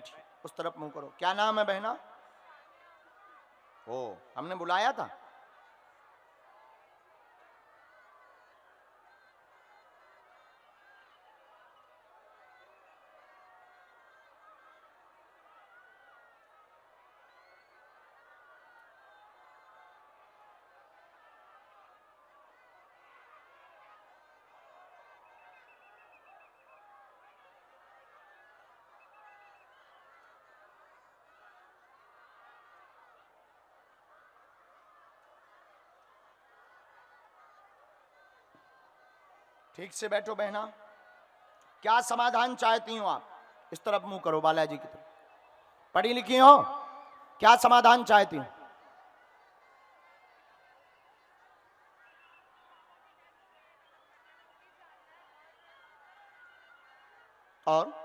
बैठिए, उस तरफ मुंह करो। क्या नाम है बहना? ओ, हमने बुलाया था। ठीक से बैठो बहना। क्या समाधान चाहती हो आप? इस तरफ मुंह करो, बालाजी की तरफ। पढ़ी लिखी हो? क्या समाधान चाहती हो? और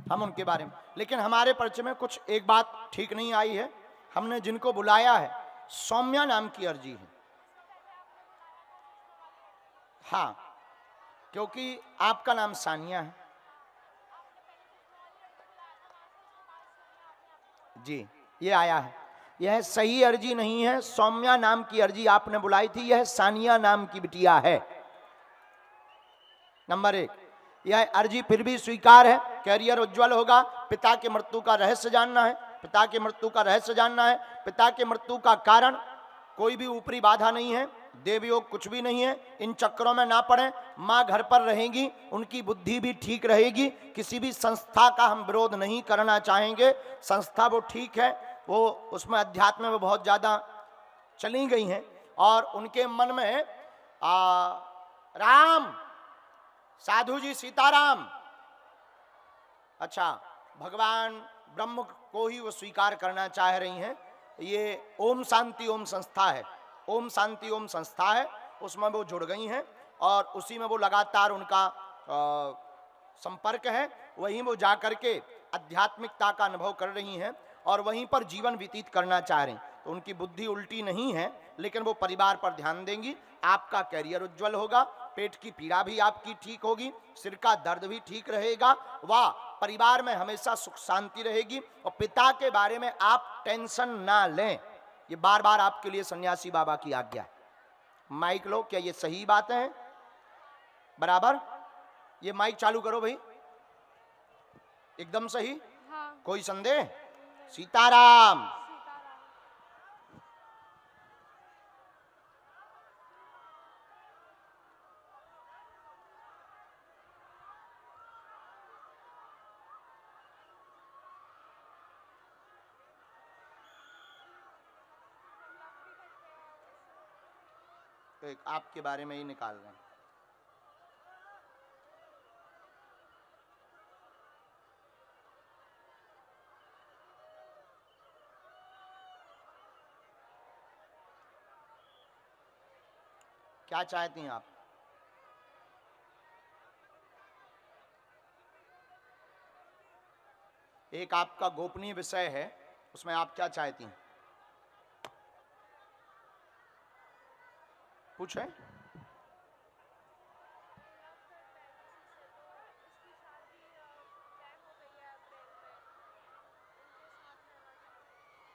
हम उनके बारे में, लेकिन हमारे परिचय में कुछ एक बात ठीक नहीं आई है। हमने जिनको बुलाया है, सौम्या नाम की अर्जी है। हाँ, क्योंकि आपका नाम सानिया है। जी, ये आया है। यह सही अर्जी नहीं है। सौम्या नाम की अर्जी आपने बुलाई थी, यह सानिया नाम की बिटिया है। नंबर 1, यह अर्जी फिर भी स्वीकार है। कैरियर उज्जवल होगा। पिता के मृत्यु का रहस्य जानना है। पिता के मृत्यु का रहस्य जानना है। पिता के मृत्यु का कारण कोई भी ऊपरी बाधा नहीं है, देवयोग कुछ भी नहीं है। इन चक्करों में ना पड़े। माँ घर पर रहेंगी, उनकी बुद्धि भी ठीक रहेगी। किसी भी संस्था का हम विरोध नहीं करना चाहेंगे। संस्था वो ठीक है, वो उसमें अध्यात्म में वो बहुत ज़्यादा चली गई हैं और उनके मन में राम, साधु जी सीताराम, अच्छा, भगवान ब्रह्म को ही वो स्वीकार करना चाह रही हैं। ये ओम शांति ओम संस्था है, ओम शांति ओम संस्था है, उसमें वो जुड़ गई हैं और उसी में वो लगातार उनका संपर्क है। वहीं वो जा करके आध्यात्मिकता का अनुभव कर रही हैं और वहीं पर जीवन व्यतीत करना चाह रही हैं। तो उनकी बुद्धि उल्टी नहीं है, लेकिन वो परिवार पर ध्यान देंगी। आपका कैरियर उज्जवल होगा, पेट की पीड़ा भी आपकी ठीक होगी, सिर का दर्द भी ठीक रहेगा, वाह, परिवार में हमेशा सुख शांति रहेगी। और पिता के बारे में आप टेंशन ना लें, ये बार बार आपके लिए सन्यासी बाबा की आज्ञा है। माइक लो, क्या ये सही बात है? बराबर? ये माइक चालू करो भाई, एकदम सही। हाँ। कोई संदेह? सीताराम। तो एक आपके बारे में ही निकाल रहे हैं। क्या चाहती हैं आप? एक आपका गोपनीय विषय है, उसमें आप क्या चाहती हैं? पूछें।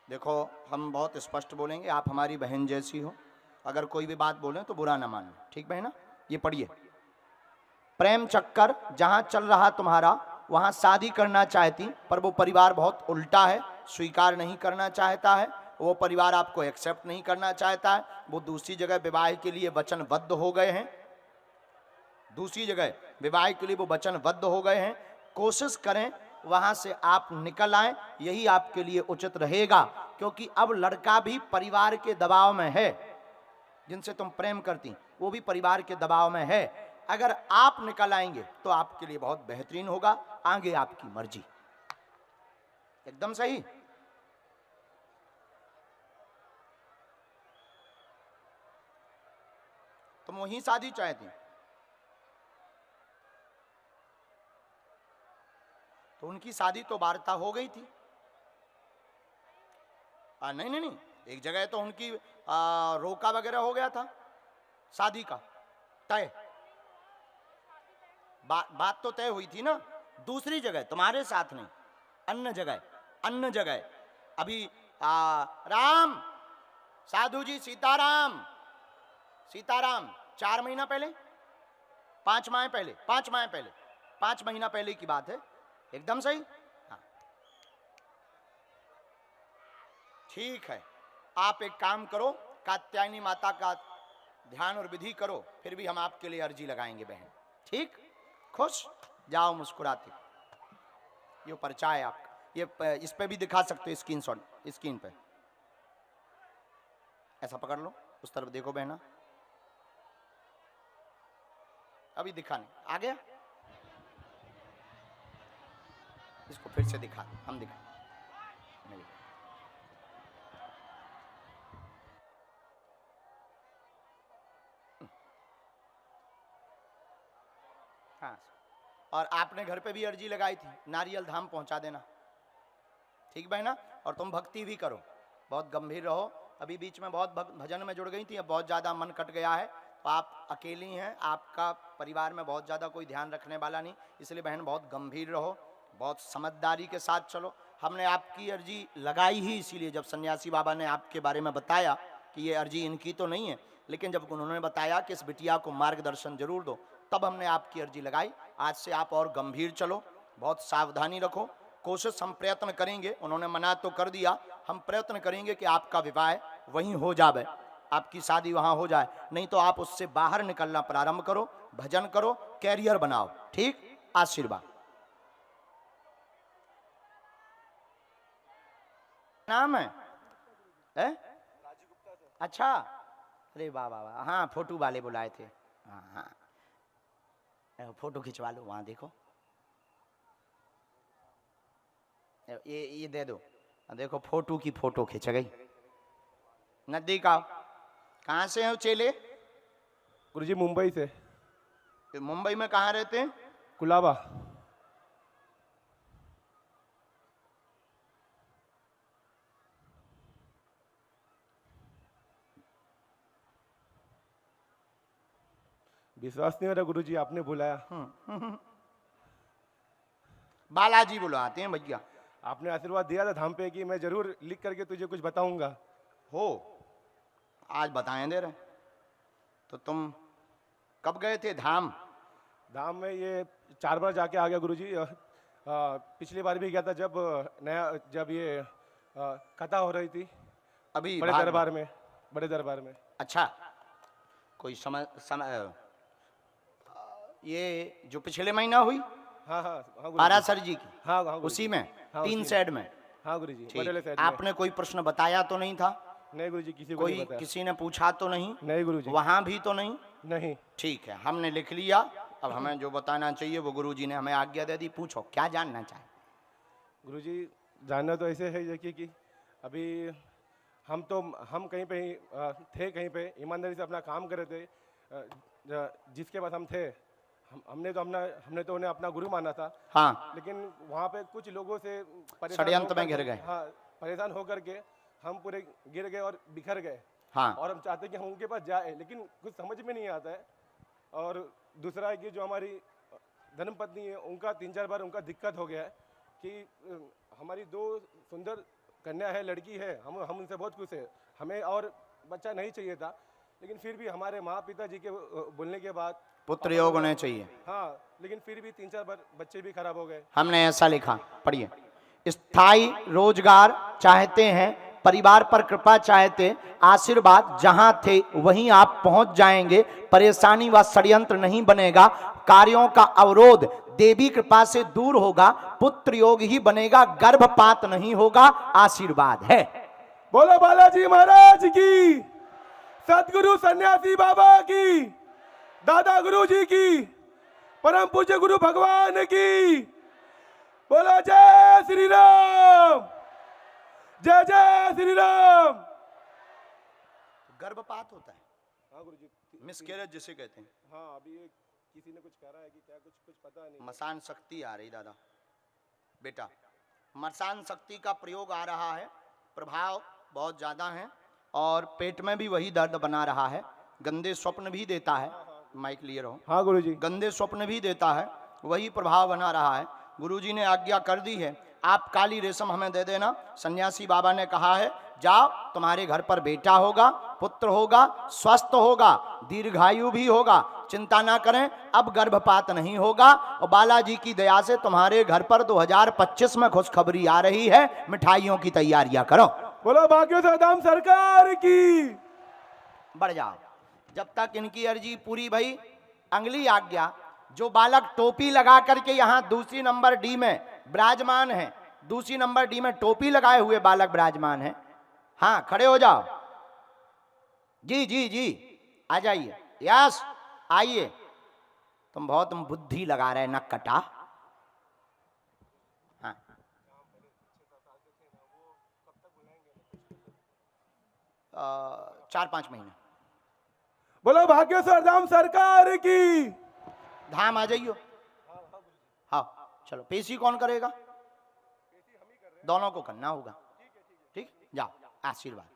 देखो, हम बहुत स्पष्ट बोलेंगे, आप हमारी बहन जैसी हो, अगर कोई भी बात बोलें तो बुरा ना मानना, ठीक है ना? ये पढ़िए। प्रेम चक्कर जहां चल रहा तुम्हारा, वहां शादी करना चाहती, पर वो परिवार बहुत उल्टा है, स्वीकार नहीं करना चाहता है। वो परिवार आपको एक्सेप्ट नहीं करना चाहता है। वो दूसरी जगह विवाह के लिए वचनबद्ध हो गए हैं, दूसरी जगह विवाह के लिए वो वचनबद्ध हो गए हैं। कोशिश करें वहां से आप निकल आएं, यही आपके लिए उचित रहेगा, क्योंकि अब लड़का भी परिवार के दबाव में है। जिनसे तुम प्रेम करती वो भी परिवार के दबाव में है। अगर आप निकल आएंगे तो आपके लिए बहुत बेहतरीन होगा, आगे आपकी मर्जी। एकदम सही। तुम वही शादी चाहती, तो उनकी शादी तो वार्ता हो गई थी। नहीं नहीं नहीं, एक जगह तो उनकी रोका वगैरह हो गया था शादी का तय, बात तो तय हुई थी ना। दूसरी जगह तुम्हारे साथ नहीं, अन्य जगह अभी राम साधु जी सीताराम 4 महीना पहले 5 माह पहले 5 महीना पहले की बात है, एकदम सही। हाँ ठीक है, आप एक काम करो, कात्यायनी माता का ध्यान और विधि करो, फिर भी हम आपके लिए अर्जी लगाएंगे बहन। ठीक, खुश जाओ मुस्कुराते। ये पर्चा है आपका, ये इस पे भी दिखा सकते हो, स्क्रीन पे ऐसा पकड़ लो, उस तरफ देखो बहना, अभी दिखा नहीं, आ गया, इसको फिर से दिखा, हम दिखा नहीं। हाँ, और आपने घर पे भी अर्जी लगाई थी, नारियल धाम पहुंचा देना, ठीक बहना। और तुम भक्ति भी करो, बहुत गंभीर रहो। अभी बीच में बहुत भजन में जुड़ गई थी, अब बहुत ज़्यादा मन कट गया है, तो आप अकेली हैं, आपका परिवार में बहुत ज़्यादा कोई ध्यान रखने वाला नहीं, इसलिए बहन बहुत गंभीर रहो, बहुत समझदारी के साथ चलो। हमने आपकी अर्जी लगाई ही इसीलिए, जब सन्यासी बाबा ने आपके बारे में बताया कि ये अर्जी इनकी तो नहीं है, लेकिन जब उन्होंने बताया कि इस बिटिया को मार्गदर्शन जरूर दो, तब हमने आपकी अर्जी लगाई। आज से आप और गंभीर चलो, बहुत सावधानी रखो, कोशिश हम प्रयत्न करेंगे, उन्होंने मना तो कर दिया, हम प्रयत्न करेंगे कि आपका विवाह वहीं हो जाए, आपकी शादी वहां हो जाए, नहीं तो आप उससे बाहर निकलना प्रारंभ करो, भजन करो, कैरियर बनाओ, ठीक। आशीर्वाद। नाम है? अच्छा, अरे वाह वाह वाह, हाँ फोटो वाले बुलाए थे, हाँ हाँ फोटो खिंचवा लो, वहां देखो, ये दे दो, देखो फोटो की फोटो खिंच गई। नजदीक आओ, कहाँ से हो चेले? गुरुजी मुंबई से। मुंबई में कहाँ रहते हैं? कुलाबा। विश्वास नहीं हो रहा गुरुजी, आपने बुलाया। बालाजी बुलाते हैं भैया। आपने आशीर्वाद दिया था धाम पे कि मैं जरूर लिख करके तुझे कुछ बताऊंगा। हो, आज बताएं दे रहे। तो तुम कब गए थे धाम? धाम में ये 4 बार जाके आ गया गुरुजी। पिछली बार भी गया था जब ये कथा हो रही थी, अभी बड़े दरबार में। अच्छा, कोई समय ये जो पिछले महीना हुई? हाँ पारासर जी की? हाँ उसी में, हाँ, 3 साइड में। हाँ गुरुजी, आपने कोई प्रश्न बताया तो नहीं था? नहीं गुरुजी, किसी ने पूछा तो नहीं? नहीं गुरुजी। वहां भी तो नहीं? नहीं। ठीक है, हमने लिख लिया। अब हमें जो बताना चाहिए वो गुरुजी ने हमें आज्ञा दे दी। पूछो, क्या जानना चाहे? गुरुजी जानना तो ऐसे है देखिए कि अभी हम कहीं पे थे, कहीं पे ईमानदारी से अपना काम कर रहे थे। जिसके पास हम थे, हमने तो उन्हें अपना गुरु माना था। हाँ। लेकिन वहाँ पे कुछ लोगों से षड्यंत्र में घिर गए। हाँ, परेशान होकर के हम पूरे गिर गए और बिखर गए। हाँ। और हम चाहते हैं कि हम उनके पास जाए, लेकिन कुछ समझ में नहीं आता है। और दूसरा है कि जो हमारी धर्मपत्नी है, उनका 3-4 बार उनका दिक्कत हो गया है कि हमारी 2 सुंदर कन्या है, लड़की है, हम उनसे बहुत खुश है, हमें और बच्चा नहीं चाहिए था, लेकिन फिर भी हमारे माँ पिता जी के बोलने के बाद पुत्र योग होने चाहिए। हाँ, लेकिन फिर भी 3-4 बार बच्चे भी खराब हो गए। हमने ऐसा लिखा, पढ़िए। स्थायी रोजगार चाहते हैं, परिवार पर कृपा चाहते, आशीर्वाद जहां थे वहीं आप पहुंच जाएंगे, परेशानी व षड्यंत्र नहीं बनेगा, कार्यों का अवरोध देवी कृपा से दूर होगा, पुत्र योग ही बनेगा, गर्भपात नहीं होगा, आशीर्वाद है। बोलो बालाजी महाराज की, सतगुरु सन्यासी बाबा की, दादा गुरु जी की, परम पूज्य गुरु भगवान की। बोलो जय श्री राम, जय जय श्री राम। गर्भपात होता है? हाँ गुरुजी, मिसकैरेज जिसे कहते हैं। हाँ, अभी किसी ने कुछ कह रहा है कि क्या, कुछ पता नहीं। मसान शक्ति आ रही दादा, बेटा मसान शक्ति का प्रयोग आ रहा है, प्रभाव बहुत ज्यादा हैं और पेट में भी वही दर्द बना रहा है, गंदे स्वप्न भी देता है। माइक लिए रहो। हाँ गुरुजी। गंदे स्वप्न भी देता है, वही प्रभाव बना रहा है। गुरुजी ने आज्ञा कर दी है, आप काली रेशम हमें दे देना। सन्यासी बाबा ने कहा है, जाओ, तुम्हारे घर पर बेटा होगा, पुत्र होगा, स्वस्थ होगा, दीर्घायु भी होगा, चिंता ना करें, अब गर्भपात नहीं होगा। और बालाजी की दया से तुम्हारे घर पर 2025 में खुशखबरी आ रही है, मिठाइयों की तैयारियां करो। बोलो भाग्यवती धाम सरकार की। बढ़ जाओ। जब तक इनकी अर्जी पूरी भई, अगली आज्ञा, जो बालक टोपी लगा करके यहाँ दूसरी नंबर डी में विराजमान है, दूसरी नंबर डी में टोपी लगाए हुए बालक विराजमान है, हाँ खड़े हो जाओ। जी जी जी, आ जाइए। यस, आइए। तुम बहुत बुद्धि लगा रहे नक कटा। हाँ, 4-5 महीने। बोलो भाग्यवती धाम सरकार की। धाम आ जाइयो। हाँ चलो, पेशी कौन करेगा? दोनों को करना होगा। ठीक, जाओ, आशीर्वाद।